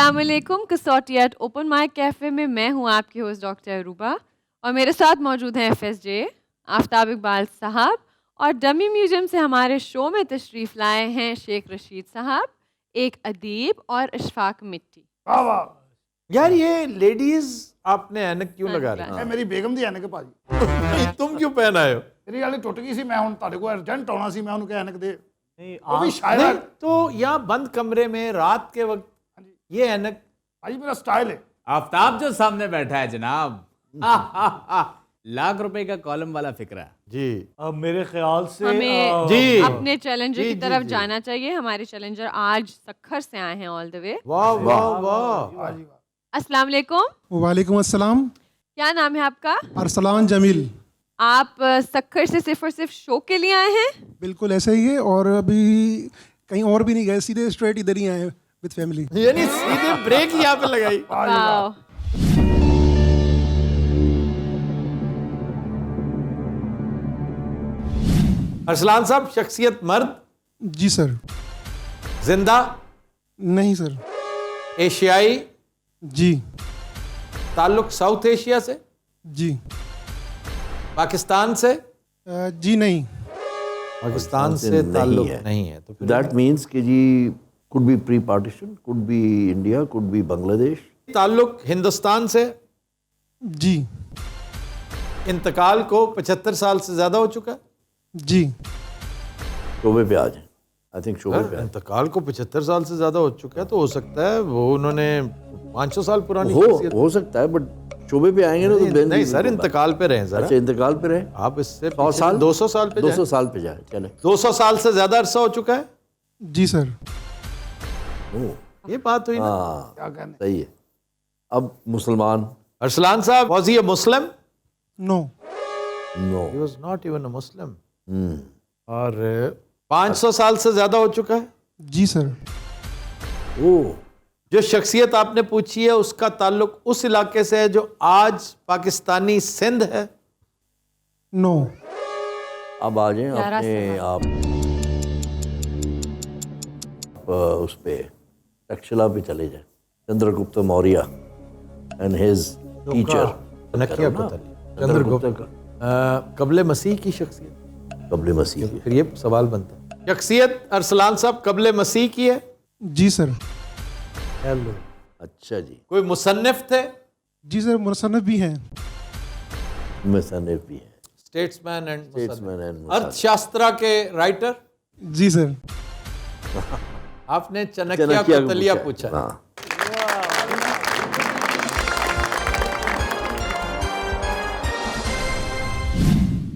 अस्सलाम वालेकुम। कसौटियात open mic cafe में मैं हूँ आपकी होस्ट डॉक्टर अरूबा और मेरे साथ मौजूद हैं FSJ आफ्ताब इकबाल साहब और डमी म्यूजियम से हमारे शो में तशरीफ़ लाए हैं शेख रशीद साहब, एक अदीब और अशफाक मिट्टी। वाह वाह यार ये लेडीज आपने ऐनक क्यों लगा रही ਇਹ ਮੇਰੀ ਬੇਗਮ ਦੀ ਐਨਕ ਭਾਜੀ हैं? तुम क्यों पहन आए हो? ਮੇਰੀ ਵਾਲੀ ਟੁੱਟ ਗਈ ਸੀ ਮੈਂ ਹੁਣ ਤੁਹਾਡੇ ਕੋਲ ਅਰਜੈਂਟ ਆਉਣਾ ਸੀ ਮੈਂ ਉਹਨੂੰ ਕਿਹਾ ਐਨਕ ਦੇ ਉਹ ਵੀ ਸ਼ਾਇਦ नहीं, तो यहाँ बंद कमरे में रात के वक्त ये ऐनक ਭਾਜੀ ਮੇਰਾ ਸਟਾइल है आफ्ताब जो सामने बैठा है जनाब, लाख रुपए का कॉलम वाला फिक्रा। जी अब मेरे ख्याल से हमें जी अपने चैलेंजर की तरफ जी। जाना चाहिए। हमारे चैलेंजर आज सक्खर से आए हैं ऑल द वे। वाह वाह वाह ਭਾਜੀ ਵਾਹ अस्सलाम वालेकुम। वालेकुम अस्सलाम। क्या नाम है आपका? अरसलान जमील। आप सक्खर से सिर्फ और सिर्फ शो के लिए आए हैं? बिल्कुल ऐसा ही है और अभी कहीं और भी नहीं गए, सीधे स्ट्रेट इधर ही आए विद फैमिली। यानी सीधे ब्रेक यहाँ पे लगाई। वाओ। अरसलान साहब शख्सियत मर्द, जी सर। जिंदा, नहीं सर। एशियाई, जी ताल्लुक साउथ एशिया से, जी पाकिस्तान से? जी नहीं। पाकिस्तान से ताल्लुक नहीं है तो फिर That means कि जी could be pre-partition, could be India, could be Bangladesh. ताल्लुक हिंदुस्तान से? जी इंतकाल को 75 साल से ज्यादा हो चुका है? जी शोबे पे आ जाए, आई थिंक शोबे पे आ इंतकाल को 75 साल से ज्यादा हो चुका है तो हो सकता है वो उन्होंने 500 साल पुरानी जाए। शख्सियत- हो सकता है, बट शोबे पे आएंगे ना तो then नहीं भी सर, होगा। इंतकाल पे रहे जरा। अच्छा इंतकाल पे रहे, आप इससे 100 साल 200 साल पे 200 जाएं। साल पे जाए, चले 200 साल से ज्यादा अरसा हो चुका है? जी सर। ये बात हुई ना। हाँ क्या कहने सही है। अब मुसलमान अरसलान साहब, was he a Muslim? No. No, He was not even a Muslim. और 500 साल से ज्यादा हो चुका है? जी सर। ओ जो शख्सियत आपने पूछी है उसका ताल्लुक उस इलाके से है जो आज पाकिस्तानी सिंध है? नो। अब आ जाए प्यारा अपने आप उस पे तक्षशिला पे चले जाए, Chandragupta Maurya and his teacher Chanakya को चंद्रगुप्त कबले मसीह की शख्सियत। कबल मसीह। फिर ये सवाल बनता है, शख्सियत अरसलान साहब कबले मसीह की है? जी सर। अच्छा जी, कोई मुसन्निफ थे? जी सर, मुसन्निफ भी हैं। मुसन्निफ भी है, स्टेट्समैन एंड स्टेट्समैन एंड अर्थशास्त्र के राइटर? जी सर। आपने चाणक्य को तलिया पूछा। हाँ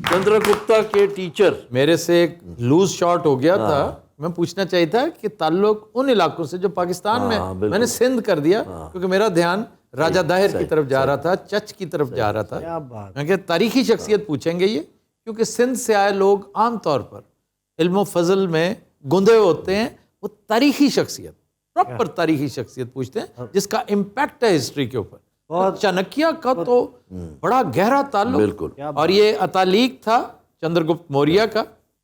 चंद्रगुप्ता के टीचर। मेरे से एक लूज शॉट हो गया था, मैं पूछना चाहिए था कि ताल्लुक उन इलाकों से जो पाकिस्तान में, बिल्कुल। मैंने सिंध कर दिया क्योंकि मेरा ध्यान राजा दाहिर की तरफ जा रहा था, चच की तरफ जा रहा था। मैं कहा तारीखी शख्सियत पूछेंगे ये, क्योंकि सिंध से आए लोग आम तौर पर इल्म फजल में गुंदे होते हैं, वो तारीखी शख्सियत, प्रॉपर तारीखी शख्सियत पूछते हैं जिसका इम्पैक्ट है हिस्ट्री के ऊपर। और चाणक्य का तो बड़ा गहरा ताल्लुक, बिल्कुल। और ये अतालीक था चंद्रगुप्त मौर्य का।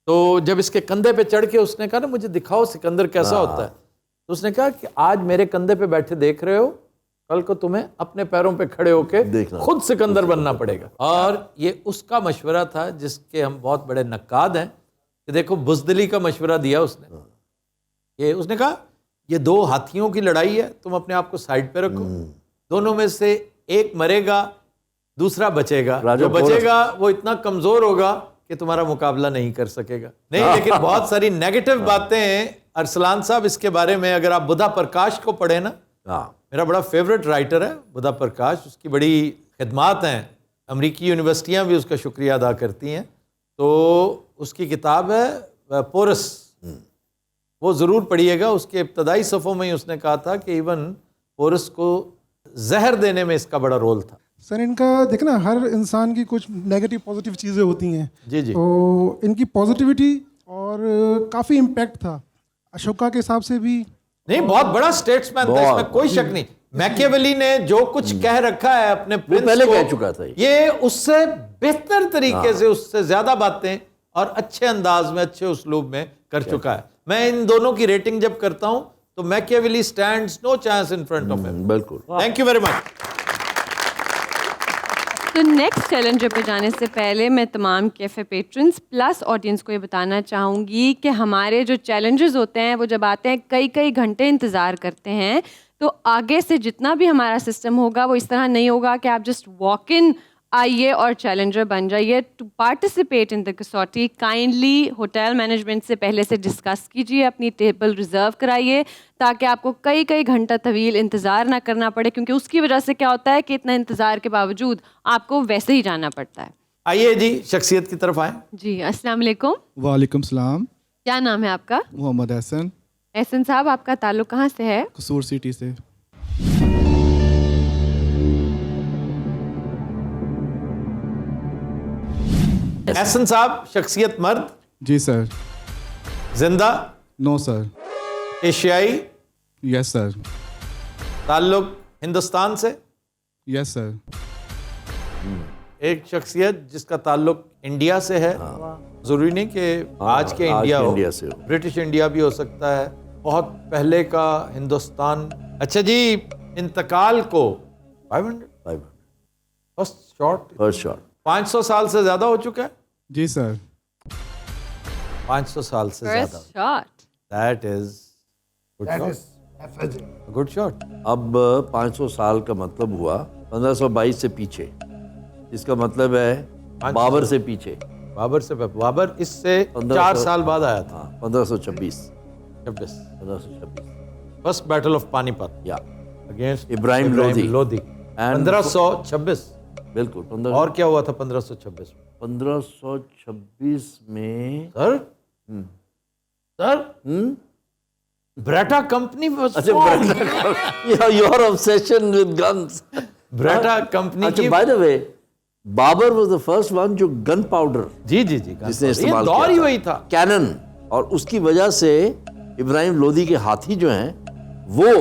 तो जब इसके कंधे पे चढ़ के उसने कहा ना मुझे दिखाओ सिकंदर कैसा होता है, तो उसने कहा कि आज मेरे कंधे पे बैठे देख रहे हो, कल को तुम्हें अपने पैरों पे खड़े होके देखना। खुद सिकंदर बनना पड़ेगा। और ये उसका मशवरा था जिसके हम बहुत बड़े नक्काद हैं कि देखो बुज़दिली का मशवरा दिया उसने। ये उसने कहा ये दो हाथियों की लड़ाई है, तुम अपने आप को साइड पे रखो, दोनों में से एक मरेगा दूसरा बचेगा, राजा जो बचेगा वो इतना कमजोर होगा कि तुम्हारा मुकाबला नहीं कर सकेगा। नहीं, लेकिन बहुत सारी नेगेटिव बातें हैं अरसलान साहब इसके बारे में। अगर आप बुधा प्रकाश को पढ़े ना, हाँ मेरा बड़ा फेवरेट राइटर है बुधा प्रकाश, उसकी बड़ी खिदमात हैं, अमेरिकी यूनिवर्सिटियां भी उसका शुक्रिया अदा करती हैं। तो उसकी किताब है पोरस, वो ज़रूर पढ़िएगा। उसके इब्तदाई सफ़ों में ही उसने कहा था कि इवन पोरस को जहर देने में इसका बड़ा रोल था। सर इनका देखना, हर इंसान की कुछ नेगेटिव पॉजिटिव चीज़ें होती हैं। जी जी। तो इनकी पॉजिटिविटी और काफ़ी इम्पैक्ट था अशोका के हिसाब से भी। नहीं, बहुत बड़ा स्टेट्समैन था, इसमें कोई शक नहीं। मैकियावेली ने जो कुछ कह रखा है अपने प्रिंस पहले को, कह चुका था ये उससे बेहतर तरीके से, उससे ज्यादा बातें और अच्छे अंदाज में, अच्छे उस्लूब में कर चुका है। मैं इन दोनों की रेटिंग जब करता हूं तो Machiavelli stands no chance in front of him. बिल्कुल. Thank you very much. तो नेक्स्ट चैलेंजर पे जाने से पहले मैं तमाम कैफ़े पेट्रन्स प्लस ऑडियंस को ये बताना चाहूँगी कि हमारे जो चैलेंजर्स होते हैं वो जब आते हैं कई घंटे इंतज़ार करते हैं, तो आगे से जितना भी हमारा सिस्टम होगा वो इस तरह नहीं होगा कि आप जस्ट वॉक इन आइए और चैलेंजर बन जाइए. टू पार्टिसिपेट इन द कसौटी काइंडली होटल मैनेजमेंट से पहले से डिस्कस कीजिए, अपनी टेबल रिज़र्व कराइए ताकि आपको कई घंटा तवील इंतज़ार ना करना पड़े, क्योंकि उसकी वजह से क्या होता है कि इतना इंतज़ार के बावजूद आपको वैसे ही जाना पड़ता है. आइए जी शख्सियत की तरफ आए. जी अस्सलाम वालेकुम. वालेकुम सलाम. क्या नाम है आपका? मोहम्मद एहसन, एहसन साहब, आपका ताल्लुक़ कहाँ से है? कसूर सिटी से. एहसन साहब शख्सियत मर्द, जी सर. जिंदा, नो सर. एशियाई, यस सर. ताल्लुक हिंदुस्तान से. Yes sir. एक शख्सियत जिसका ताल्लुक इंडिया से है. जरूरी नहीं कि आज के इंडिया हो, इंडिया से हो. ब्रिटिश इंडिया भी हो सकता है, बहुत पहले का हिंदुस्तान. अच्छा जी, इंतकाल को 500 फर्स्ट शॉट 500 साल से ज्यादा हो चुका है. जी सर. 500 साल से फर्स्ट ज्यादा. Shot. That is That is FSJ. Good shot. अब 500 साल का मतलब हुआ 1522 से पीछे, जिसका मतलब है 500 बाबर से पीछे. बाबर इससे 4 साल बाद आया था. 1526. 1526 फर्स्ट बैटल ऑफ पानीपत या अगेंस्ट इब्राहिम लोधी. 1526. बिल्कुल. और क्या हुआ था 1526 में? 1526 में sir Beretta company your obsession with guns. Beretta company अच्छा, की. By the way, Babur was the first one जो गन पाउडर जी जिसने इस्तेमाल किया दौर ही वही था. कैनन, और उसकी वजह से इब्राहिम लोधी के हाथी जो हैं वो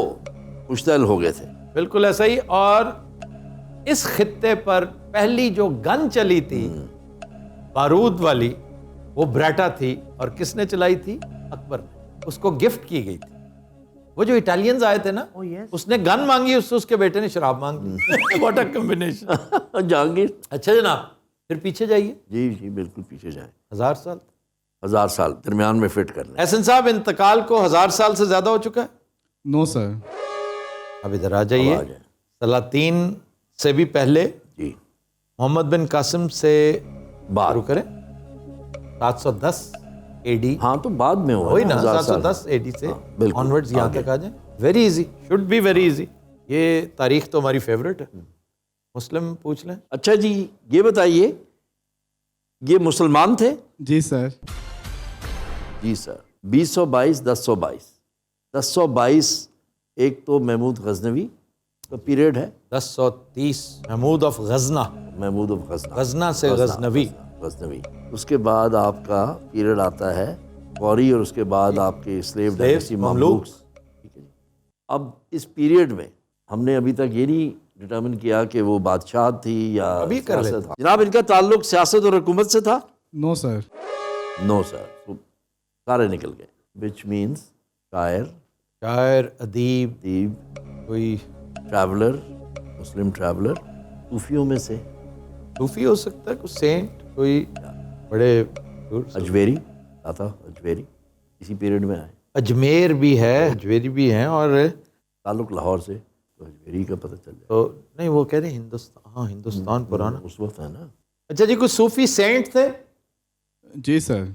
मुश्तल हो गए थे. बिल्कुल ऐसा ही. और इस खित्ते पर पहली जो गन चली थी बारूद वाली, वो ब्रेटा थी. और किसने चलाई थी? अकबर ने. उसको गिफ्ट की गई थी. वो जो इटालियंस आए थे ना, उसने गन मांगी, उससे उसके बेटे ने शराब मांग ली. What a combination. जहांगीर. अच्छा जनाब, फिर पीछे जाइए. जी बिल्कुल पीछे जाए. 1000 साल. 1000 साल दरमियान में फिट करना. एहसन साहब, इंतकाल को 1000 साल से ज्यादा हो चुका है. No sir. अब इधर आ जाइए. सलातीन से भी पहले जी मोहम्मद बिन कासिम से बात शुरू करें. 710 एडी. हाँ, तो बाद में हुआ वही ना, 1000 साल. 710 एडी से बिल्कुल. ऑनवर्ड्स यहाँ आगे. तक आ जाए. Very easy, should be very easy. ये तारीख तो हमारी फेवरेट है. मुस्लिम पूछ लें. अच्छा जी, ये बताइए, ये मुसलमान थे? जी सर. जी सर. 2022 1022. 1022 एक तो महमूद गजनवी का पीरियड है. 1030 Mahmood of Gajna. Mahmood of गजना. गजना से गजनवी. गजनवी. उसके बाद आपका पीरियड आता है गौरी, और उसके बाद आपके स्लेव डायनेस्टी मामलूक्स. ठीक है जी. अब इस पीरियड में हमने अभी तक ये नहीं डिटर्मिन किया कि वो बादशाह थी या अभी कर सियासत था. जनाब, इनका ताल्लुक सियासत और हुकूमत से था? No sir. No sir. तो सारे निकल गए. विच मीन्स शायर, अदीब, दीब, कोई ट्रैवलर, मुस्लिम ट्रैवलर. सूफियों में से सूफी हो सकता है, कोई सेंट, कोई बड़े अजमेरी आता. अजमेरी इसी पीरियड में आए. अजमेर भी है, अजमेरी भी हैं. और ताल्लुक लाहौर से, तो अजमेरी का पता चल जाए. तो नहीं, वो कह रहे हैं हिंदुस्तान. हाँ, हिंदुस्तान पुराना उस वक्त है ना. अच्छा जी, कोई सूफी सेंट थे? जी sir.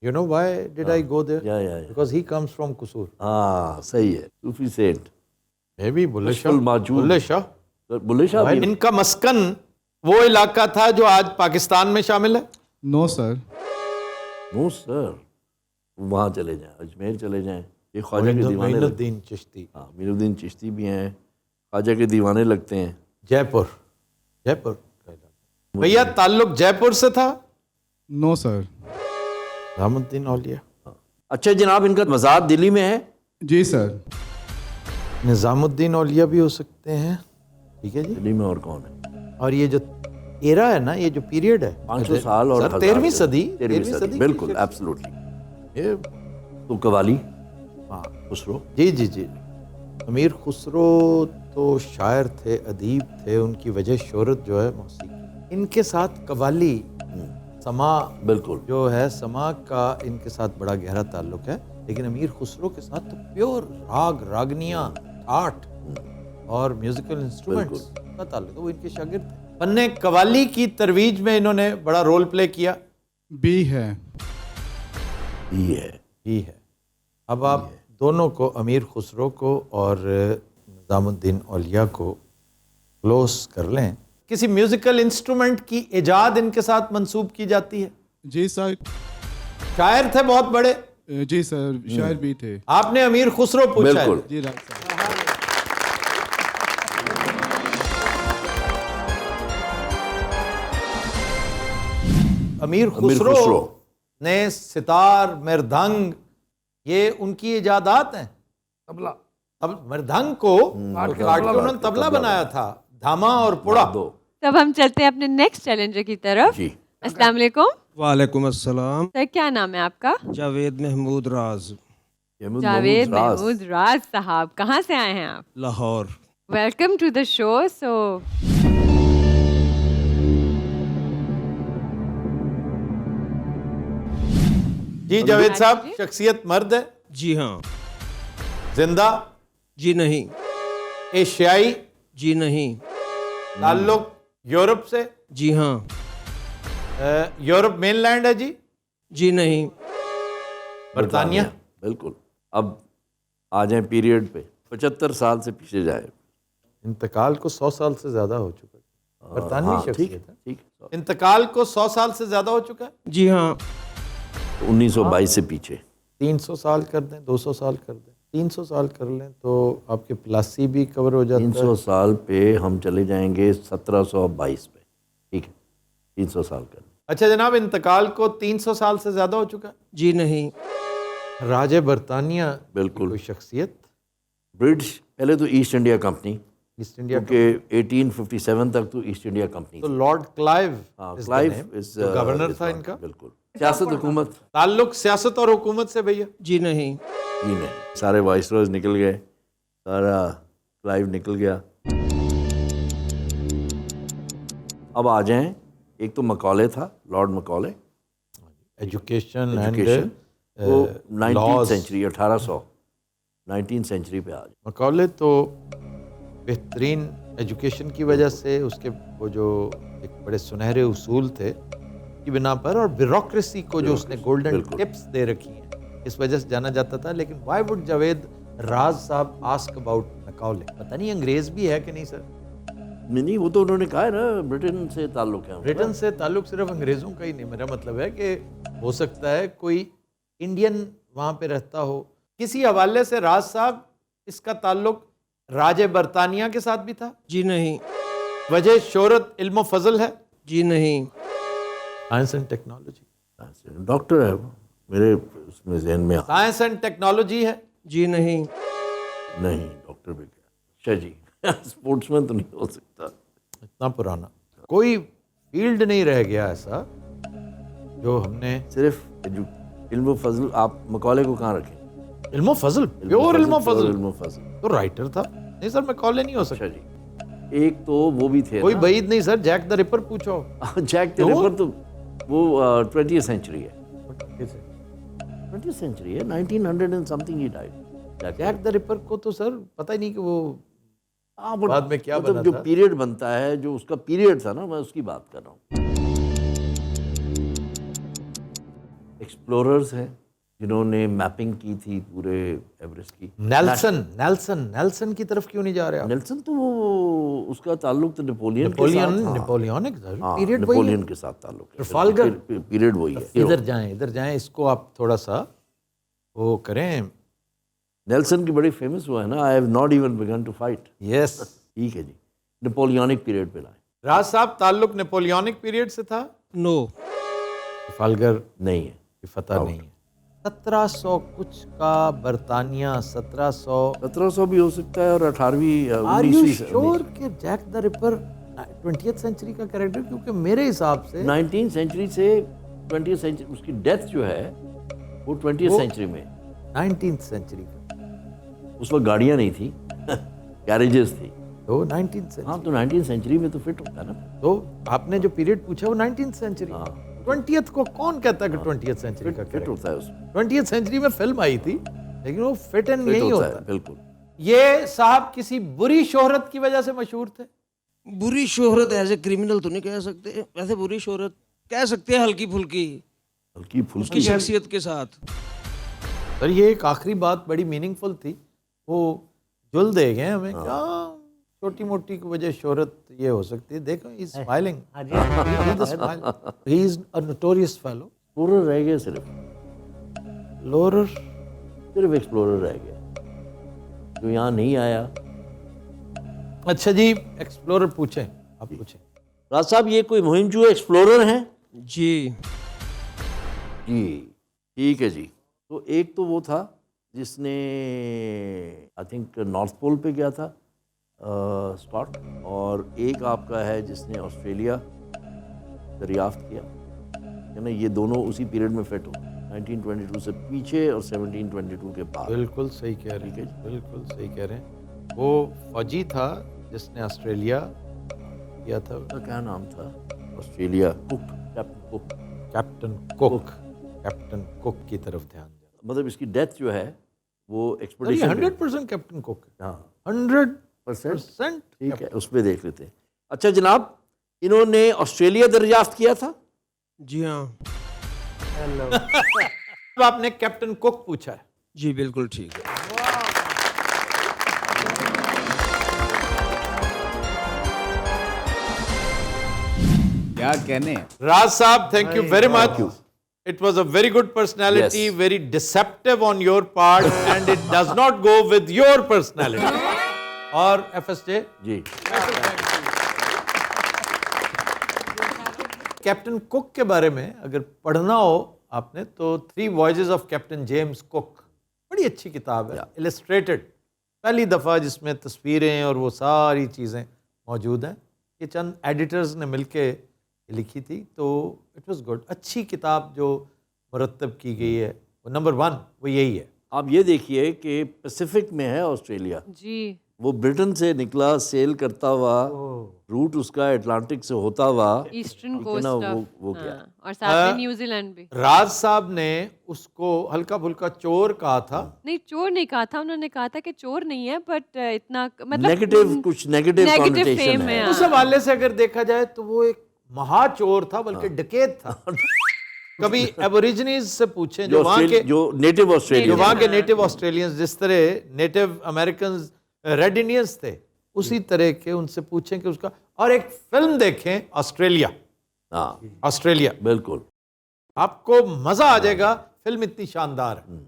You know why did I go there? या because he comes from Kasur. हाँ, सही है. सूफी saint. Maybe Bulleh Shah. मुश्किल माजूद. बुल्ले शाह. बुल्ले शाह भी. इनका मस्कन वो इलाका था जो आज पाकिस्तान में शामिल है. No sir. No sir. वहाँ चले जाएं, अजमेर चले जाएं. ये ख्वाजा के दीवाने लगते मोइनुद्दीन चिश्ती. हाँ, मीनुद्दीन चिश्ती भी हैं. ख्वाजा के दीवाने लगते हैं. जयपुर. जयपुर भैया, ताल्लुक जयपुर से था? No sir. निजामुद्दीन औलिया. अच्छा जनाब, इनका मज़ार दिल्ली में है? जी सर. निजामुद्दीन औलिया भी हो सकते हैं. ठीक है जी. दिल्ली में और कौन है? और ये जो एरा है ना, ये जो पीरियड है 500 साल और 13वीं सदी. 13वीं सदी. बिल्कुल, एब्सोल्युटली. ये तो कवाली. ہاں خسرو. جی جی جی. امیر خسرو تو شاعر تھے, ادیب تھے, ان کی وجہ شہرت جو ہے موسیقی. ان کے ساتھ قوالی, سماع بالکل جو ہے, سماع کا ان کے ساتھ بڑا گہرا تعلق ہے. لیکن امیر خسرو کے ساتھ تو پیور راگ, راگنیاں, ٹھاٹ اور میوزیکل انسٹرومنٹس کا تعلق ہے. وہ ان کے شاگرد تھے. فن قوالی کی ترویج میں انہوں نے بڑا رول پلے کیا. بی ہے. ہی ہے. اب آپ دونوں کو, امیر خسرو کو اور نظام الدین اولیاء کو کلوز کر لیں. کسی میوزیکل انسٹرومنٹ کی ایجاد ان کے ساتھ منسوب کی جاتی ہے. جی سر. شاعر تھے بہت بڑے. جی سر, شاعر بھی تھے. آپ نے امیر خسرو پوچھا ہے. بالکل. جی رائٹ سر. امیر خسرو نے ستار, مردنگ, یہ ان کی ایجادات ہیں. تبلا, اب مردنگ کو کاٹ کے انہوں نے تبلا بنایا تھا, دھاما اور پوڑا. تب ہم چلتے ہیں اپنے نیکسٹ چیلنجر کی طرف. جی. السلام علیکم. وعلیکم السلام. سر کیا نام ہے آپ کا؟ جاوید محمود راز. جاوید محمود راز صاحب, کہاں سے آئے ہیں آپ؟ لاہور. ویلکم ٹو دا شو. سو جی جاوید صاحب, شخصیت مرد ہے؟ جی ہاں. زندہ؟ جی نہیں. ایشیائی؟ جی نہیں. تعلق یورپ سے؟ جی ہاں. یورپ مین لینڈ ہے جی؟ جی نہیں. برطانیہ؟ بالکل. اب آ جائیں پیریڈ پہ, 75 سال سے پیچھے جائیں. انتقال کو 100 سال سے زیادہ ہو چکا ہے. برطانوی شخصیت ہے. ٹھیک. انتقال کو 100 سال سے زیادہ ہو چکا ہے. جی ہاں. 1922 سے پیچھے. 300 سال کر دیں, 200 سال کر دیں, 300 سال کر لیں تو آپ کے پلاسی بھی کور ہو جاتا ہے. 300 سال پہ ہم چلے جائیں گے 1722 پہ. ٹھیک ہے, 300 سال کر. اچھا جناب, انتقال کو 300 سال سے زیادہ ہو چکا ہے. جی نہیں. راج برطانیہ بالکل. کوئی شخصیت. برٹش, پہلے تو East India company, East India کیونکہ 1857 تک تو ایسٹ انڈیا کمپنی. تو لارڈ کلائیو گورنر تھا ان کا. بالکل. سیاست, حکومت. تعلق سیاست اور حکومت سے بھیا؟ جی نہیں. جی نہیں. سارے وائسروز نکل گئے, سارا کلائیو نکل گیا. اب آ جائیں, ایک تو مکالے تھا, لارڈ مکالے. ایجوکیشن وہ 19th سینچری, 1800 19th سینچری پہ آ جائیں. مکالے تو بہترین ایجوکیشن کی وجہ سے, اس کے وہ جو ایک بڑے سنہرے اصول تھے کی بنا پر, اور بیوروکریسی کو جو اس نے گولڈن ٹپس دے رکھی ہیں, اس وجہ سے جانا جاتا تھا. لیکن وائی وڈ جاوید راز صاحب آسک اباؤٹ مکالے؟ پتہ نہیں انگریز بھی ہے کہ نہیں سر؟ نہیں, وہ تو انہوں نے کہا ہے نا, برٹن سے تعلق ہے. برٹن سے تعلق صرف انگریزوں کا ہی نہیں, میرا مطلب ہے کہ ہو سکتا ہے کوئی انڈین وہاں پہ رہتا ہو. کسی حوالے سے راز صاحب اس کا تعلق راج برطانیہ کے ساتھ بھی تھا؟ جی نہیں. وجہ شہرت علم و فضل ہے؟ جی نہیں. Science and technology. ڈاکٹر ہے وہ, میرے اس میں ذہن میں. سائنس اینڈ ٹیکنالوجی ہے؟ جی نہیں. نہیں, ڈاکٹر بھی کیا. اچھا جی, اسپورٹس مین تو نہیں ہو سکتا. اتنا پرانا کوئی فیلڈ نہیں رہ گیا ایسا جو ہم نے. صرف علم و فضل. آپ مکالے کو کہاں رکھیں؟ علم و فضل, پیور علم و فضل. علم و فضل تو رائٹر تھا. نہیں سر, مکالے نہیں ہو سکتا. اچھا جی. ایک تو وہ بھی تھے, کوئی بعید نہیں سر, جیک دا رپر پوچھو. جیک دا رپر تو وہ 20th سینچری ہے. 20th سینچری ہے, 1900 اینڈ سم تھنگ ہی ڈائڈ. جیک دا رپر کو تو سر پتہ ہی نہیں کہ وہ بعد میں کیا بنا جو تھا. پیریڈ بنتا ہے, جو اس کا پیریڈ تھا نا, میں اس کی بات کر رہا ہوں. ایکسپلوررز ہیں جنہوں نے میپنگ کی تھی پورے ایوریسٹ کی. نیلسن کی طرف کیوں نہیں جا رہے آپ؟ نیلسن تو وہ اس کا تعلق تو نیپولین کے ساتھ تعلق ہے. ٹرفالگر پیریڈ وہی ہے. ادھر جائیں, اس کو آپ تھوڑا سا وہ کریں. نیلسن کی بڑی فیمس ہوا ہے نا, I have not even begun to fight. Yes, ٹھیک ہے جی. نیپولینک پیریڈ پہ لائیں. راز صاحب تعلق نیپولینک پیریڈ سے تھا؟ نو. ٹرفالگر نہیں ہے, فتح نہیں ہے. 1700 کچھ کا برطانیہ, 1700 بھی ہو سکتا ہے, اور 18ویں. آر یو شور کہ جیک دا رپر 20th سینچری کا کریکٹر؟ کیونکہ میرے حساب سے 19th سینچری سے 20th سینچری, اس کی ڈیتھ جو ہے وہ 20th سینچری میں. 19th سینچری کا उस वक्त गाड़ियाँ नहीं थी, गैरेजेस थी। तो 19th सेंचुरी। हाँ, तो 19th सेंचुरी में तो फिट होता है ना। तो आपने जो पीरियड पूछा वो 19th सेंचुरी। 20th को कौन कहता है कि 20th सेंचुरी का फिट होता है उसमें, 20th सेंचुरी में फिल्म आई थी, लेकिन वो फिट एंड फिट नहीं होता होता। है, बिल्कुल। ये साहब किसी बुरी शोहरत की वजह से मशहूर थे? बुरी शोहरत एज ए क्रिमिनल तो नहीं कह सकते, वैसे बुरी शोहरत कह सकते हैं, हल्की फुल्की हल्की उसकी फुल्की। शख्सियत के साथ। सर ये एक आखिरी बात बड़ी मीनिंगफुल थी, वो जुल दे गए हमें। क्या छोटी मोटी की वजह शोहरत ये हो सकती है। देखो ही smiling, he is a notorious fellow. Explorer रह गया सिर्फ, लोरर सिर्फ एक्सप्लोरर रह गया जो यहाँ नहीं आया। अच्छा जी, एक्सप्लोरर पूछें, आप पूछें। राज साहब, ये कोई मुहिमजू एक्सप्लोरर हैं? जी जी, ठीक है जी। तो एक तो वो था जिसने आई थिंक नॉर्थ पोल पे गया था, स्कॉट, और एक आपका है जिसने ऑस्ट्रेलिया दरियाफ्त किया, है ना। ये दोनों उसी पीरियड में फिट हो, 1922 से पीछे और 1722 के बाद। बिल्कुल सही कह रहे हैं, बिल्कुल सही कह रहे हैं। वो फौजी था जिसने ऑस्ट्रेलिया किया था। उसका क्या नाम था? Australia, cook, captain cook. Captain cook, captain cook की तरफ ध्यान दें। मतलब इसकी डेथ जो है वो सर ये एक्सपेडिशन 100% कैप्टन कुक है। हाँ 100%। ठीक है, उस पर देख लेते हैं। अच्छा जनाब, इन्होंने ऑस्ट्रेलिया दरियाफ्त किया था? जी हाँ, अब आपने कैप्टन कुक पूछा है। जी बिल्कुल ठीक है। क्या कहने। राज साहब, thank you very much. It was a very good personality, Yes. very deceptive on your part, and it does not go with your personality. और FSJ, जी, कैप्टन कुक के बारे में अगर पढ़ना हो आपने तो 3 Voyages of Captain James Cook बड़ी अच्छी किताब है, इलस्ट्रेटेड, पहली दफ़ा जिसमें तस्वीरें और वो सारी चीज़ें मौजूद हैं। ये चंद एडिटर्स ने मिलके लिखी थी, तो इट वाज गुड। अच्छी किताब जो मुरतब की गई है, वो नंबर 1 वो यही है। आप ये देखिए कि पैसिफिक में है ऑस्ट्रेलिया, जी वो ब्रिटेन से निकला सेल करता हुआ, रूट उसका अटलांटिक से होता हुआ, ईस्टर्न ठीक है कोस्ट ना, ऑफ वो क्या और साथ में न्यूजीलैंड भी। राज साहब ने उसको हल्का फुल्का चोर कहा था। नहीं, चोर नहीं कहा था, उन्होंने कहा था कि चोर नहीं है, बट इतना मतलब नेगेटिव, कुछ नेगेटिव नेगेटिव कॉनोटेशन फेम है। है। उस हवाले से अगर देखा जाए तो वो एक महाचोर था, बल्कि डकैत था। कभी एबोरिजिनीज से पूछें जो वहाँ के जो नेटिव जो ऑस्ट्रेलिया, वहाँ के नेटिव ऑस्ट्रेलियंस, जिस तरह नेटिव अमेरिकन रेड इंडियंस थे, उसी तरह के उनसे पूछें कि उसका। और एक फिल्म देखें ऑस्ट्रेलिया, हाँ ऑस्ट्रेलिया, बिल्कुल, आपको मजा आ जाएगा। फिल्म इतनी शानदार है।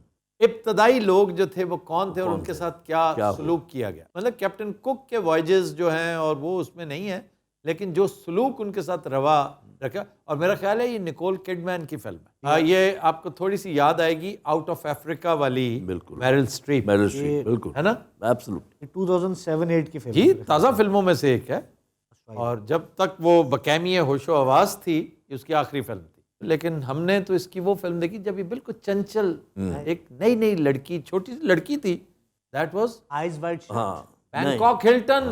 इब्तदाई लोग जो थे वो कौन थे और उनके साथ क्या सलूक किया गया। मतलब कैप्टन कुक के वॉयजेस जो हैं और वो उसमें नहीं है, लेकिन जो सलूक उनके साथ रवा रखा। और मेरा ख्याल है ये निकोल किडमैन की फिल्म है। ये आपको थोड़ी सी याद आएगी आउट ऑफ अफ्रीका वाली, बिल्कुल, मैरिल स्ट्रीप, बिल्कुल, है ना। एब्सोल्युटली 2007-8 की फिल्म जी ताज़ा फिल्मों में से एक है। और जब तक वो बकामिए होशो आवाज़ थी, ये उसकी आखिरी फिल्म थी। लेकिन हमने तो इसकी वो फिल्म देखी जब ये बिल्कुल चंचल एक नई नई लड़की, छोटी सी लड़की थी। That was eyes wide shut. हाँ, बैंकॉक हिल्टन।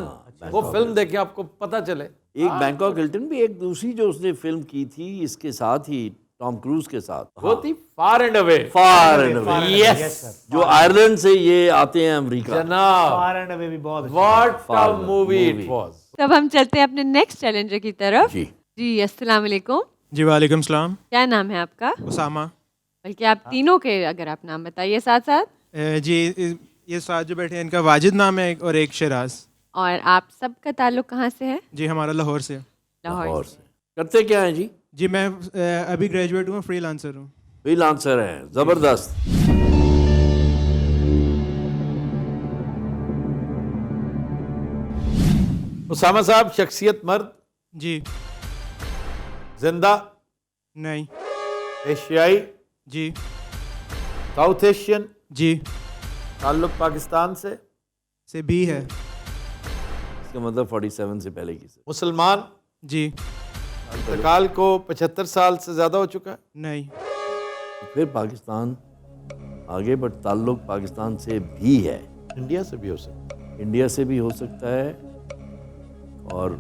वो फिल्म देखे आपको पता चले। एक बैंकॉक हिल्टन भी, एक दूसरी जो उसने फिल्म की थी इसके साथ ही, टॉम क्रूज के साथ, वो थी far and away. Far and away, yes, जो आयरलैंड से ये आते हैं अमेरिका। जनाब, फार एंड अवे भी बहुत अच्छी। What a movie it was. तब हम चलते हैं अपने नेक्स्ट चैलेंजर की तरफ। जी, जी अस्सलाम वालेकुम। जी वालेकुम सलाम। क्या नाम है आपका? उसामा। बल्कि आप तीनों के अगर आप नाम बताइए साथ साथ। जी ये साथ जो बैठे हैं इनका वाजिद नाम है और एक शराज। और आप सबका ताल्लुक कहाँ से है? जी हमारा लाहौर से। लाहौर से। करते क्या हैं जी? जी मैं अभी ग्रेजुएट हूँ, फ्रीलांसर हूँ। फ्रीलांसर हैं, जबरदस्त। उसामा साहब, शख्सियत मर्द, जी जिंदा, नहीं, एशियाई, जी साउथ एशियन, जी ताल्लुक पाकिस्तान से भी है, इसका मतलब 47 से पहले की से। मुसलमान, जी इंतकाल को 75 साल से ज़्यादा हो चुका है। नहीं, फिर पाकिस्तान आगे, बट ताल्लुक पाकिस्तान से भी है। इंडिया से भी हो सकता इंडिया से भी हो सकता है और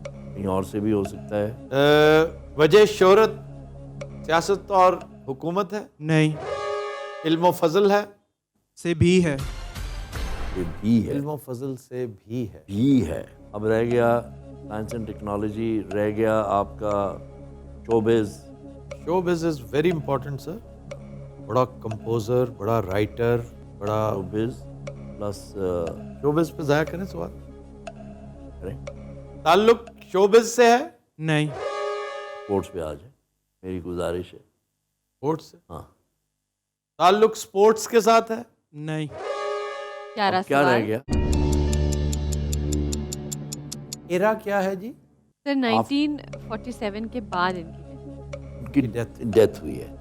कहीं और से भी हो सकता है। है। वजह शोहरत सियासत और हुकूमत है, नहीं, इल्म फजल है, से भी है। ये भी है, इल्म फजल से भी है। भी है। अब रह गया साइंस एंड टेक्नोलॉजी, रह गया आपका showbiz. Showbiz is very important sir. बड़ा कंपोजर, बड़ा राइटर, बड़ा शोबिज प्लस शोबिज पे जाया करें सवाल। करें ताल्लुक शोबिज से है, नहीं, स्पोर्ट्स पे आ जाए, मेरी गुजारिश है। स्पोर्ट्स से। हाँ, ताल्लुक स्पोर्ट्स के साथ है, नहीं, प्यारा अब क्या रह सवाल। गया? एरा क्या है जी? सर 1947 के बाद इनकी उनकी डेथ हुई है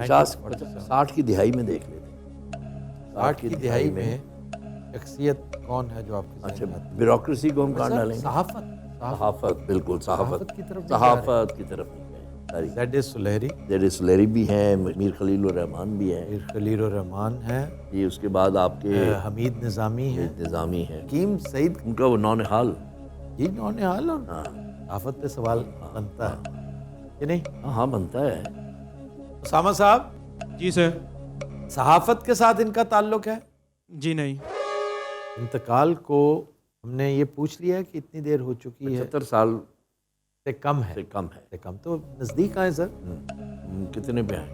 60 की दिहाई में, देख लेते। 60 की दिहाई में शख्सियत कौन है जो आपके अच्छा, ज़हन में आती है? ब्यूरोक्रेसी को हम कहाँ सर, डालेंगे? सहाफत सहाफत, बिल्कुल सहाफत की तरफ नहीं जा रहे। सहाफत की तरफ नहीं गए। सारी ज़ैड सुलहरी, जेड सुलेरी भी हैं, मीर खलील रहमान भी हैं, मीर खलील रहमान है, ये उसके बाद आपके हमीद निज़ामी है, निज़ामी हैं, हकीम सईद उनका वो नौनिहाल। जी नौनिहाल। और हाँ सहाफत पे सवाल बनता है कि नहीं? हाँ हाँ, बनता है। उसामा साहब, जी सर, सहाफत के साथ इनका ताल्लुक है? जी नहीं, इंतकाल को हमने ये पूछ लिया कि इतनी देर हो चुकी है, 75 साल से कम है, से कम है। से कम तो नज़दीक आए सर, कितने पे आए?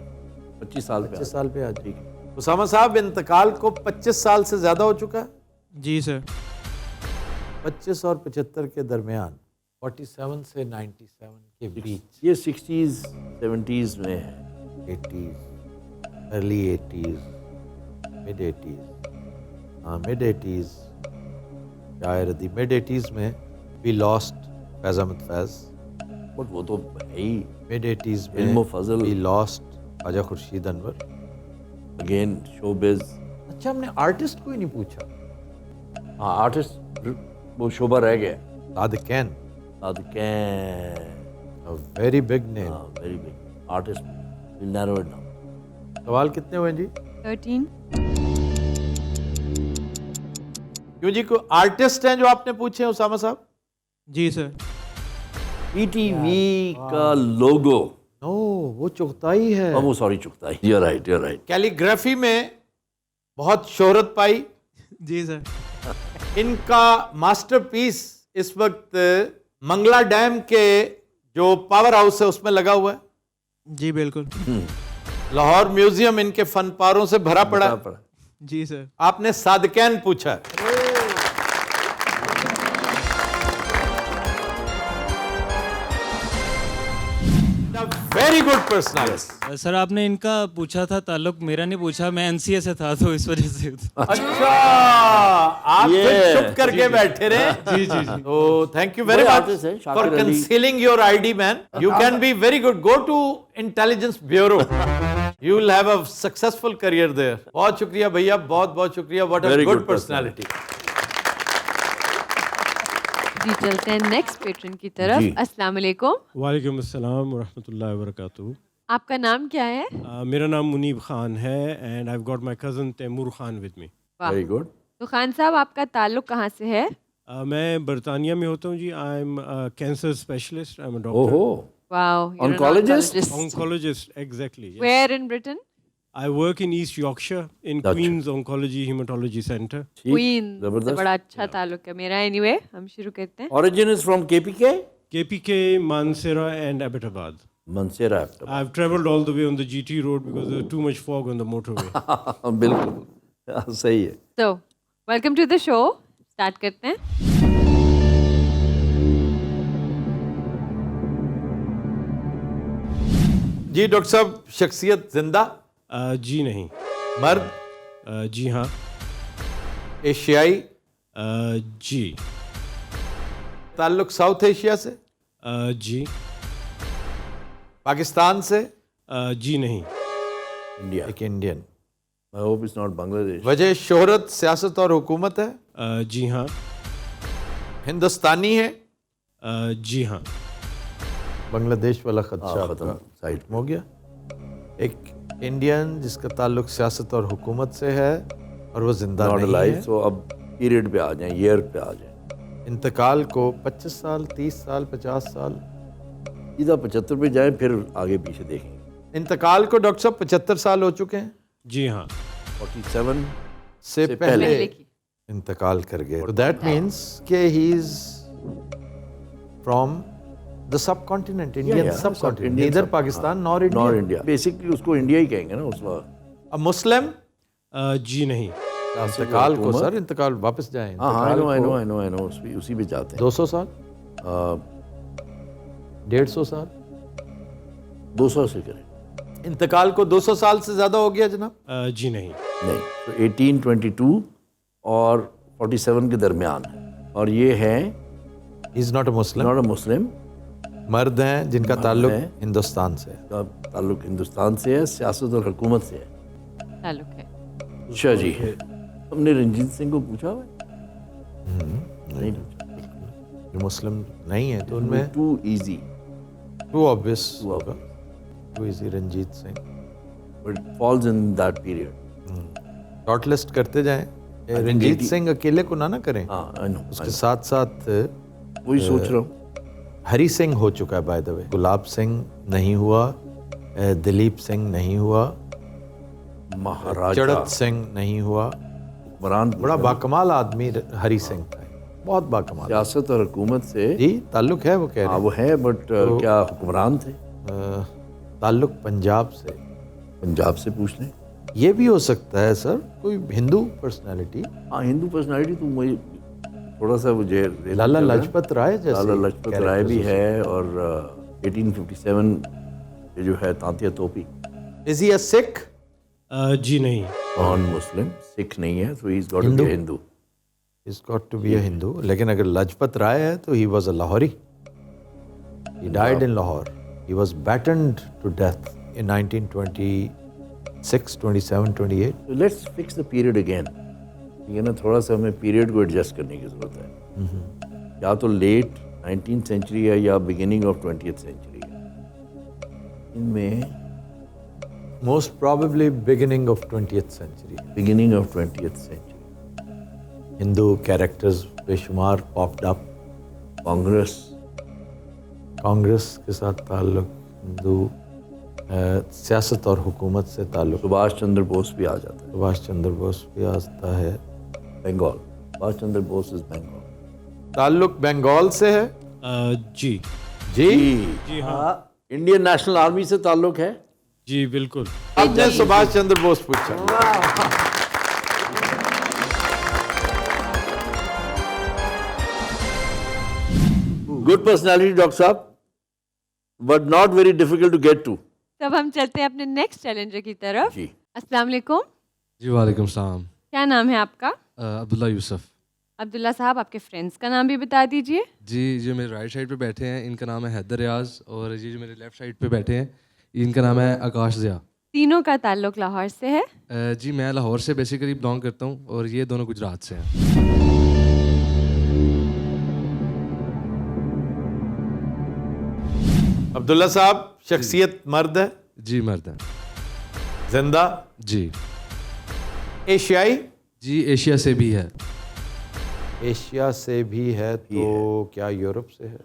25 साल पे 25 आए। साल पे आ जाएगी। उसामा साहब, इंतकाल को 25 साल से ज़्यादा हो चुका है? जी सर, 25 और 75 के दरमियान, 47 से 97 के बीच, ये 60s 70s में है। 80s, early 80s, mid 80s, हाँ मिड 80s, शायद मिड 80s में we lost Faiz Ahmed Faiz, but वो तो है ही। मिड 80s में इल्म फजल। We lost Khwaja Khurshid Anwar. Again showbiz. अच्छा, हमने आर्टिस्ट को ही नहीं पूछा। हाँ, आर्टिस्ट वो शोभा रह गया। Sadiqain, Sadiqain, a very big name। हाँ, very big artist. Will narrow it down. सवाल कितने हुए जी? 13। क्यों जी, कोई आर्टिस्ट हैं जो आपने पूछे हैं उसामा साहब? जी सर, पीटीवी का लोगो। नो, वो चुगताई है। वो सॉरी, चुकता है। You right, you right. Calligraphy में बहुत शोहरत पाई। जी सर, इनका मास्टरपीस इस वक्त मंगला डैम के जो पावर हाउस है उसमें लगा हुआ है। जी बिल्कुल, लाहौर म्यूजियम इनके फन पारों से भरा पड़ा है। जी सर, आपने सादिकैन पूछा है। Very good personality. सर आपने इनका पूछा था ताल्लुक, मेरा नहीं पूछा, मैं एनसीए से था तो इस वजह से। अच्छा, आप फिर चुप करके बैठे रहे। जी जी जी। तो thank you very much for concealing your ID man. You can be very good. Go to intelligence bureau, you will have a successful career there. बहुत शुक्रिया भैया, बहुत बहुत शुक्रिया। What a good personality. जी चलते हैं नेक्स्ट पेट्रन की तरफ। अस्सलाम वालेकुम। वालेकुम अस्सलाम व रहमतुल्लाहि व बरकातुहू। आपका नाम क्या है? मेरा नाम मुनीब खान है and I have got my cousin Taimur Khan with me. Very good. तो खान साहब, आपका ताल्लुक कहाँ से है? मैं बरतानिया में होता हूँ जी। I am cancer specialist, I am a doctor. ओहो, wow, Oncologist? oncologist, exactly. Yes. Where in Britain? I work in East Yorkshire in अच्छा। Queen's Oncology Hematology Center. Queen से जबरदस्त। बड़ा अच्छा ताल्लुक है मेरा। एनीवे, हम शुरू करते हैं। Origin is from KPK? KPK, Mansehra and Abbottabad. Mansehra. I've traveled all the way on the GT road because there's too much fog on the motorway. बिल्कुल, हाँ, सही है। So, welcome to the show. Start करते हैं। जी doctor साहब, शख्सियत जिंदा? जी नहीं। मर्द? जी हाँ। एशियाई? जी। ताल्लुक साउथ एशिया से? जी। पाकिस्तान से? जी नहीं। इंडिया। एक Indian. I hope it's not Bangladesh. वजह शोहरत, सियासत और हुकूमत है? जी हाँ। हिंदुस्तानी है? जी हाँ। बांग्लादेश वाला खदशा खत्म, साइड हो गया। एक इंडियन जिसका ताल्लुक सियासत और हुकूमत से है, اور وہ زندہ ناٹ نہیں الائیو. ہے. سو اب پیریڈ پہ آ جائیں, ایئر پہ آ جائیں. انتقال کو 25 سال 30 سال 50 سال سیدھا 75 پہ جائیں, پھر آگے پیچھے دیکھیں. انتقال کو ڈاکٹر صاحب 75 سال ہو چکے ہیں, جی ہاں 47 سے سے پہلے پہلے کی انتقال کر گئے. دیٹ مینس کہ he is from the subcontinent, Indian subcontinent, neither Pakistan nor nor India. India. Basically اس کو انڈیا ہی کہیں گے نا اس وقت. اب مسلم جی نہیں. انتقال کو سر, انتقال واپس جائیں. ہاں ہاں, آئی نو اسی پہ جاتے ہیں. 200 سال 150 سال 200 سے کریں. انتقال کو 200 سال سے زیادہ ہو گیا جناب. جی نہیں. نہیں, تو 1822 اور 47 کے درمیان ہے, اور یہ ہے ہی is not a Muslim, not a مسلم. مرد ہیں جن کا تعلق ہیں. ہندوستان سے ہے. کا تعلق ہندوستان سے ہے, سیاست اور حکومت سے ہے. تعلق ہے. اچھا جی, ہم نے رنجیت سنگھ کو پوچھا ہوا ہے؟ نہیں پوچھا. جو مسلم نہیں ہے تو ان میں ٹو ایزی, ٹو آبویس ہوگا, too easy. Ranjit Singh but falls in that period. Short list کرتے جائیں. رنجیت سنگھ اکیلے کو نہ کریں, ہاں آئی نو, اس کے ساتھ ساتھ وہی سوچ رہا ہوں. ہری سنگھ ہو چکا ہے بائی دا وے. گلاب سنگھ نہیں ہوا, دلیپ سنگھ نہیں ہوا, مہاراجہ چڑت سنگھ نہیں ہوا. حکمران بڑا باکمال آدمی ہری سنگھ تھا, بہت باکمال. سیاست اور حکومت سے جی تعلق ہے, وہ کہہ ہاں رہے وہ ہے, بٹ کیا حکمران تھے؟ ہیں. تعلق پنجاب سے. پنجاب سے پوچھ لیں. یہ بھی ہو سکتا ہے سر کوئی ہندو پرسنالٹی, ہاں ہندو پرسنالٹی تو مجھے تھوڑا سا مجھے لالا لاجپت رائے جیسے. لالا لاجپت رائے بھی ہے, اور 1857 یہ جو ہے تانتیہ توپی. از ہی اے سکھ؟ جی نہیں. نان مسلم, سکھ نہیں ہے, so he's got to be a Hindu. He's got to be a Hindu. لیکن اگر لاجپت رائے ہے تو he was a Lahori. He died in Lahore. He was battened to death in 1926, 27, 28. So let's fix the period again. یہ نا تھوڑا سا ہمیں period کو ایڈجسٹ کرنے کی ضرورت ہے. یا تو لیٹ 19th سینچری ہے یا بگننگ آف 20th سینچری ہے. ان میں Most probably beginning of 20th century. Beginning of 20th century. Hindu characters بے شمار پاپڈ اپ. کانگریس کے ساتھ تعلق, ہندو سیاست اور حکومت سے تعلق. سبھاش چندر بوس بھی آ جاتا ہے. سبھاش چندر بوس بھی آتا ہے. بنگال, سبھاش چندر بوس از بنگال. تعلق بنگال سے ہے. جی جی جی ہاں انڈین نیشنل آرمی سے تعلق ہے. جی بالکل. آپ نے سبھاش چندر بوس پوچھا. گڈ پرسنالٹی ڈاکٹر صاحب, but not very difficult to get to. تب ہم چلتے ہیں اپنے نیکسٹ چیلنجر کی طرف. جی السلام علیکم. جی وعلیکم السلام. کیا نام ہے آپ کا؟ عبداللہ یوسف. عبداللہ صاحب آپ کے فرینڈس کا نام بھی بتا دیجیے. جی جو میرے رائٹ سائڈ پہ بیٹھے ہیں ان کا نام ہے حیدر ریاض, اور یہ جو میرے لیفٹ سائڈ پہ بیٹھے ہیں ان کا نام ہے آکاش ضیاء. تینوں کا تعلق لاہور سے ہے. جی میں لاہور سے بیسیکلی بلانگ کرتا ہوں, اور یہ دونوں گجرات سے ہیں. عبداللہ صاحب شخصیت مرد ہے؟ جی مرد ہیں. زندہ؟ جی. ایشیائی؟ جی ایشیا سے بھی ہے. ایشیا سے بھی ہے تو کیا یورپ سے ہے؟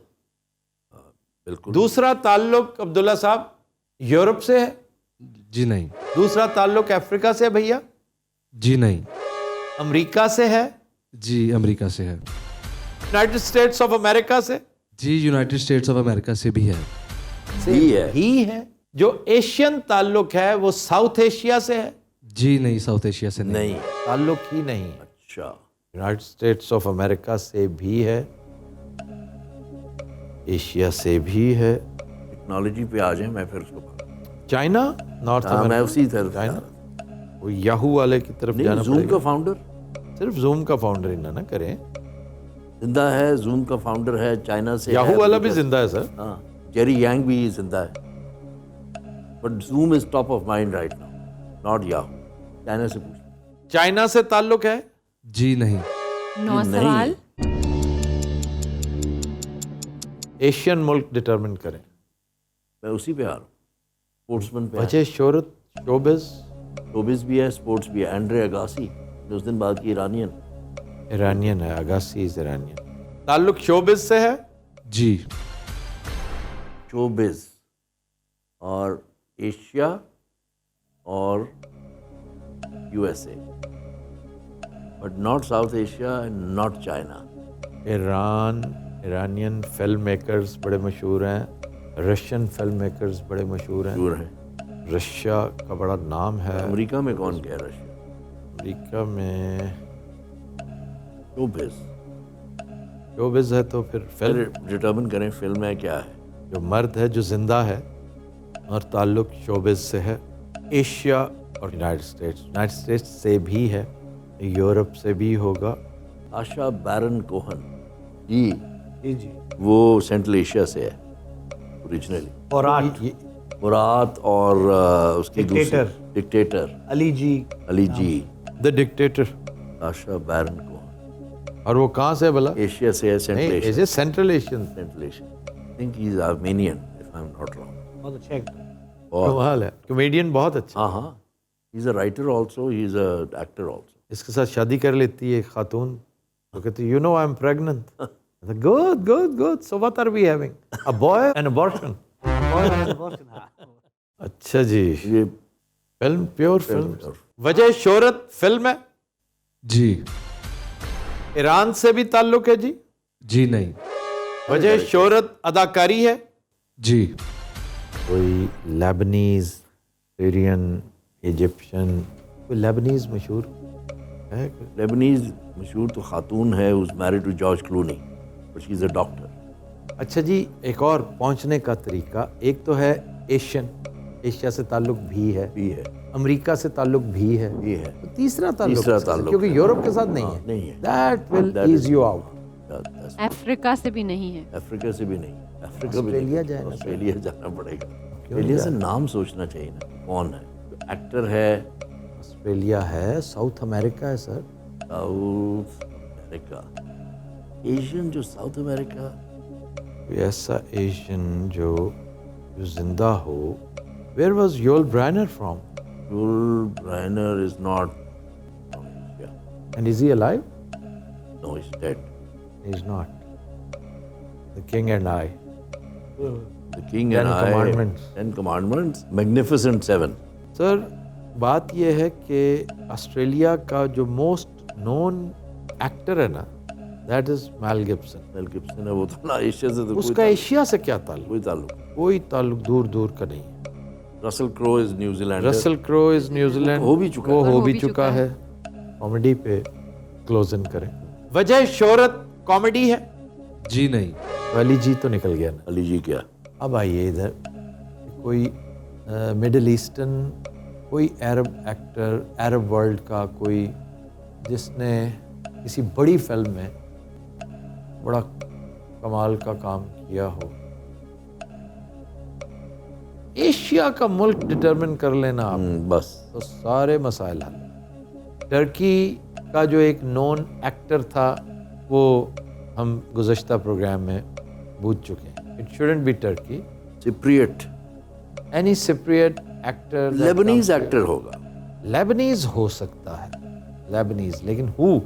بالکل. دوسرا تعلق عبداللہ صاحب یورپ سے ہے؟ جی نہیں. دوسرا تعلق افریقہ سے ہے بھیا؟ جی نہیں. امریکہ سے ہے؟ جی امریکہ سے ہے. یونائٹڈ اسٹیٹس آف امریکہ سے؟ جی یونائٹڈ اسٹیٹس آف امریکہ سے بھی ہے. ہی ہے. جو ایشین تعلق ہے وہ ساؤتھ ایشیا سے ہے؟ جی نہیں, ساؤتھ ایشیا سے نہیں. تعلق ہی نہیں. اچھا. یونائٹڈ اسٹیٹس آف امریکہ سے بھی ہے, ایشیا سے بھی ہے. ٹیکنالوجی پہ آ جائیں, میں پھر اس کو چائنا, نارتھ میں امریکہ. اسی طرف چائنا, وہ یاہو والے کی طرف جانا زوم پڑے کا گا. فاؤنڈر, صرف زوم کا فاؤنڈر ہی نہ کریں. زندہ ہے. زوم کا فاؤنڈر ہے, چائنا سے. یاہو والا بھی زندہ ہے سر. ہاں, جیری یانگ بھی زندہ ہے, but zoom is top of mind right now, not Yahoo. China سے پوچھ. چائنا سے تعلق ہے؟ جی نہیں. 9 سوال. ایشین ملک ڈٹرمن کریں. میں اسی پہ آ رہا ہوں, اسپورٹس مین پہ. وجہ شہرت, شوبز. شوبز بھی ہے, اسپورٹس بھی ہے. اینڈرے اگاسی. اس دن بات کی ایرانین ہے, اگاسی از ایرانین. تعلق شوبز سے ہے؟ جی. شوبز اور ایشیا اور U S A, but not south Asia and not China. Iranian film makers بڑے مشہور ہیں, رشین فلم میکرز بڑے مشہور ہیں. رشیا کا بڑا نام ہے. امریکہ میں کون کہہ رشیا؟ امریکہ میں شوبز ہے تو پھر فلم ڈٹرمن کریں فلم ہے کیا ہے. جو مرد ہے جو زندہ ہے اور تعلق شوبز سے ہے. ایشیا اور یونائٹڈ اسٹیٹس سے بھی ہے, یورپ سے بھی ہوگا. آشا بیرن کوہن جی جی وہ سینٹرل ایشیا سے ہے اوریجنلی. مرات اور اس کی ڈکٹیٹر علی جی دا ڈکٹیٹر آشا بیرن کوہن. اور وہ کہاں سے بلا؟ ایشیا سے ہے, central Asian. I think he is Armenian if I'm not wrong. بہت اچھا ایکٹر. کمال ہے, کمیڈین بہت اچھا. ہاں he is a writer also, he is a actor also. اس کے ساتھ شادی کر لیتی ہے ایک خاتون, وہ کہتی ہے, you know I'm pregnant. Good. So what are we having? A boy and abortion. اچھا جی, یہ فلم پیور فلم. وجہ شہرت فلم ہے؟ جی. ایران سے بھی تعلق ہے جی؟ جی نہیں. وجہ شہرت اداکاری ہے؟ جی. کوئی لیبنیز, سیرین, ایجپشن, کوئی لیبنیز مشہور ہے؟ لیبنیز مشہور تو خاتون ہے, who's married to George Clooney, but she's a doctor. اچھا جی, ایک اور پہنچنے کا طریقہ, ایک تو ہے ایشیا سے تعلق بھی ہے, امریکہ سے تعلق بھی ہے, تیسرا تعلق کیونکہ یورپ کے ساتھ نہیں ہے. That will ease you out. افریقہ سے بھی نہیں ہے. افریقہ سے بھی نہیں. آسٹریلیا جانا پڑے گا. آسٹریلیا سے نام سوچنا چاہیے نا, کون ہے ایکٹر ہے. آسٹریلیا ہے, ساؤتھ امریکہ ہے سر. ساؤتھ امریکہ, ایشین جو ساؤتھ امریکہ, ایسا ایشین جو زندہ ہو. Where was Yul Brynner from? Yul Brynner is not from Asia. And is he alive? No, he's dead. He's not. The King and I. The King and I. Ten Commandments. Magnificent Seven. Sir, بات یہ ہے کہ Australia کا جو most نون actor ہے نا, that is Mel Gibson. Mel Gibson ہے, وہ تو نا ایشیا سے تو اس کا ایشیا سے کیا تعلق؟ کوئی تعلق دور کا نہیں. رسل کرو از نیوزی لینڈ, ہو بھی چکا ہے. کامیڈی پہ کلوز ان کریں. وجہ شہرت کامیڈی ہے؟ جی نہیں. علی جی تو نکل گیا نا. علی جی کیا؟ اب آئیے ادھر, کوئی مڈل ایسٹرن, کوئی عرب ایکٹر, عرب ورلڈ کا کوئی جس نے کسی بڑی فلم میں بڑا کمال کا کام کیا ہو. ایشیا کا ملک ڈٹرمن کر لینا آپ بس, تو سارے مسائل حل. ٹرکی کا جو ایک نون ایکٹر تھا وہ ہم گزشتہ پروگرام میں بوجھ چکے ہیں. It shouldn't be tricky. Spirit, any spirit actor. Leibniz actor ہوگا. لیبنیز ہو سکتا ہے, لیبنیز, لیکن who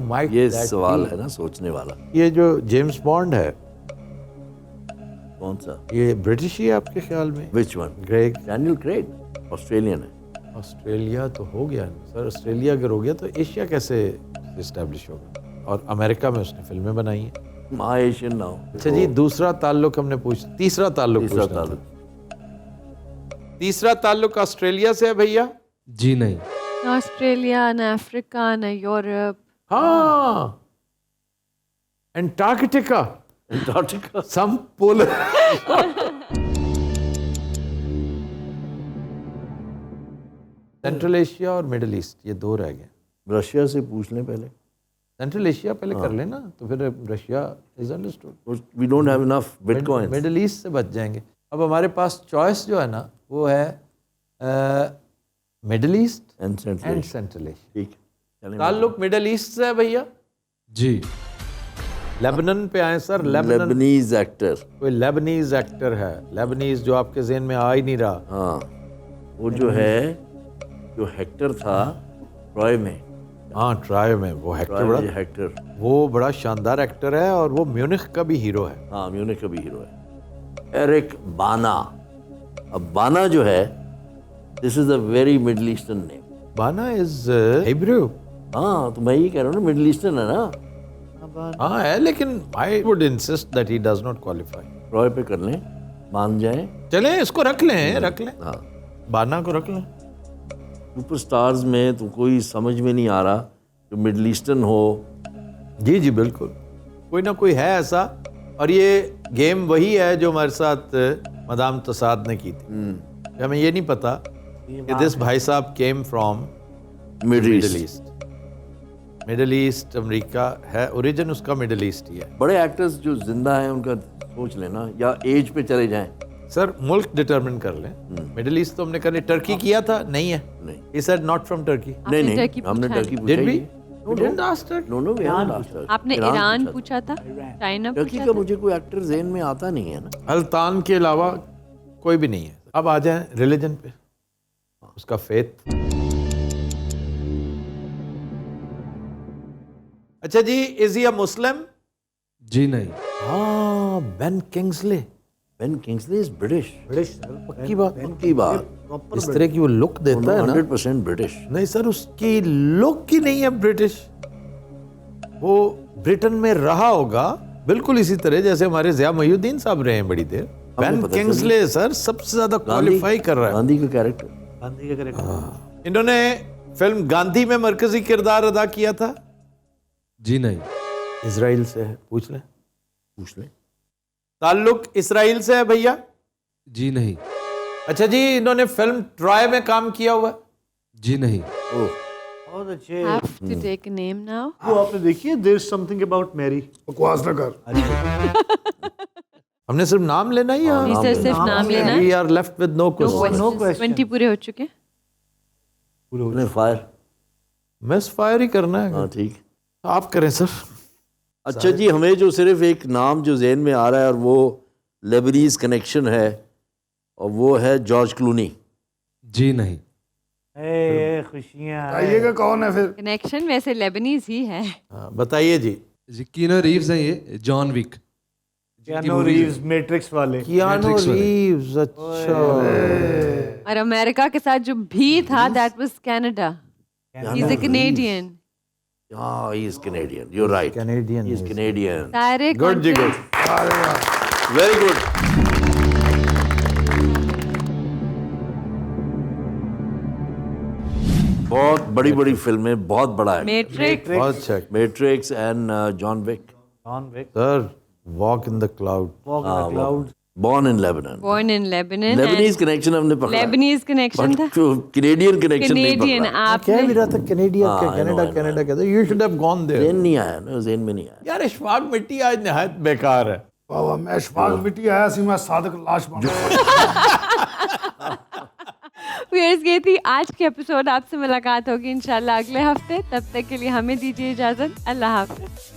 might یہ that سوال be? ہے نا سوچنے والا. یہ جو جیمس بانڈ ہے, کون سا؟ یہ برٹش ہی ہے آپ کے خیال میں؟ Which one? Greg. Daniel Craig Australian ہے. آسٹریلیا تو ہو گیا سر. آسٹریلیا اگر ہو گیا تو ایشیا کیسے اسٹیبلش ہوگا؟ اور امریکہ میں اس نے فلمیں بنائی ہیں. ماں ایشین نہ ہو. اچھا جی, دوسرا تعلق ہم نے تیسرا تعلق آسٹریلیا سے ہے بھیا؟ جی نہیں. نہ آسٹریلیا, نہ افریقہ, نہ یورپ. ہاں, انٹارکٹیکا. سم پولر. سینٹرل ایشیا اور مڈل ایسٹ, یہ دو رہ گئے. رشیا سے پوچھ لیں پہلے. سینٹرل ایشیا پہلے کر لینا تو پھر Russia is understood. We don't have enough bitcoins. Middle east سے بچ جائیں گے. اب ہمارے پاس چوائس جو ہے نا وہ ہے middle east and central Asia. ٹھیک, تعلق مڈل ایسٹ سے ہے بھیا؟ جی. لیبنن پہ آئیں سر. لیبنیز ایکٹر, کوئی لیبنیز ایکٹر ہے. لیبنیز جو آپ کے ذہن میں آ ہی نہیں رہا. ہاں, وہ جو ہے جو ہیکٹر تھا ट्रॉय में, हाँ ट्राई में वो ट्रॉय एक्टर में हेक्टर, वो बड़ा शानदार एक्टर है और वो म्यूनिख का भी हीरो है. हाँ म्यूनिख का भी हीरो है. एरिक बाना. अब बाना जो है, this is a very middle eastern name. बाना इज हिब्रू. हाँ तो मैं ये कह रहा हूँ ना, मिडल ईस्टर्न है ना. हाँ है, लेकिन I would insist that he does not qualify. Troy पे कर लें, मान जाएं. चलें इसको रख लें हाँ बाना को रख लें. सुपरस्टार्स में तो कोई समझ में नहीं आ रहा जो मिडल ईस्टर्न हो. जी जी बिल्कुल, कोई ना कोई है ऐसा. और ये गेम वही है जो हमारे साथ मदाम तसाद ने की थी. हमें ये नहीं पता कि दिस भाई साहब came from middle middle east. East. Middle east America है, ओरिजिन उसका मिडल ईस्ट ही है. बड़े एक्टर्स जो जिंदा हैं उनका सोच लेना, या एज पे चले जाएं. सर मुल्क डिटरमिन कर लें. मिडल ईस्ट तो हमने कर लिया. टर्की किया था, नहीं है. नहीं He said not from Turkey. नहीं आपने नहीं टर्की हमने पूछा टर्की है? पूछा Did we? ही We didn't ask Turkey. No no we haven't asked. आपने ईरान पूछा था, चाइना टर्की पूछा का था. मुझे कोई एक्टर ज़हन में आता नहीं है ना. अल्तान के अलावा कोई भी नहीं है. अब आ जाएं रिलीजन पे, उसका फेथ. अच्छा जी, इज ही अ मुस्लिम? जी नहीं. हाँ Ben Kingsley. Ben Kingsley is British. पक्की बात. पक्की बात. इस तरह की वो लुक देता है ना. 100% ब्रिटिश. नहीं सर, उसकी लुक ही नहीं है ब्रिटिश. वो ब्रिटेन में रहा होगा बिल्कुल इसी तरह जैसे हमारे ज़िया मोहिउद्दीन साहब रहे हैं बड़ी देर. बेन पता किंग्सले सर सबसे ज्यादा क्वालिफाई कर रहा है. गांधी का कैरेक्टर. गांधी का करेक्ट. इन्होंने फिल्म गांधी में मरकजी किरदार अदा किया था. जी नहीं. इजराइल से है, पूछ लें. पूछ ले. ताल्लुक इसराइल से है भैया. जी नहीं. अच्छा जी, इन्होंने फिल्म ट्रॉय में काम किया हुआ है. जी नहीं. ओह बहुत अच्छे. Have to take a name now. वो आपने देखी है there is something about Mary? बकवास न कर. हमने सिर्फ नाम लेना ही है. जी सर, सिर्फ नाम लेना. We are left with no question. No question. 20 पूरे हो चुके हैं. तूने फायर. मिस फायर ही करना है. हाँ ठीक. आप करें सर. अच्छा जी, हमें जो सिर्फ एक नाम जो ज़हन में आ रहा है और वो लेबनीज कनेक्शन है, और वो है जॉर्ज क्लूनी. जी नहीं. ए खुशियां. बताइएगा कौन है फिर. कनेक्शन वैसे लेबनीज ही है. हाँ, बताइए जी. कीनो रीव्स हैं ये. John Wick. Keanu Reeves Matrix वाले. कियानो Matrix वाले. रीव्स. अच्छा. और अमेरिका के साथ जो भी था that was Canada. He is a Canadian. हाँ he is Canadian. You right. Canadian. He is Canadian. सारे गुड जी गुड. Very good. बहुत बड़ी बड़ी फिल्में, बहुत बड़ा है. मैट्रिक्स. बहुत अच्छा. Matrix and John Wick. John Wick. Sir walk in the cloud. Walk in the cloud. Born in Lebanon. Born in Lebanon. Lebanese connection हमने पकड़ा. लेबनीज कनेक्शन था. कैनेडियन कनेक्शन नहीं कैनेडियन. पकड़ा. क्या आपने भी रहा था कनेडिया हाँ, के. I know, Canada I know. Canada कहते. You should have gone there. ज़हन नहीं आया ना, ज़हन में नहीं आया. यार इशफाक मिट्टी आज निहायत बेकार है. वाह वाह, मैं इशफाक मिट्टी आया सी, मैं सादक लाश बन व्यूअर्स, ये थी आज की एपिसोड. आपसे मुलाकात होगी इंशाल्लाह अगले हफ्ते. तब तक के लिए हमें दीजिए इजाजत. अल्लाह हाफिज.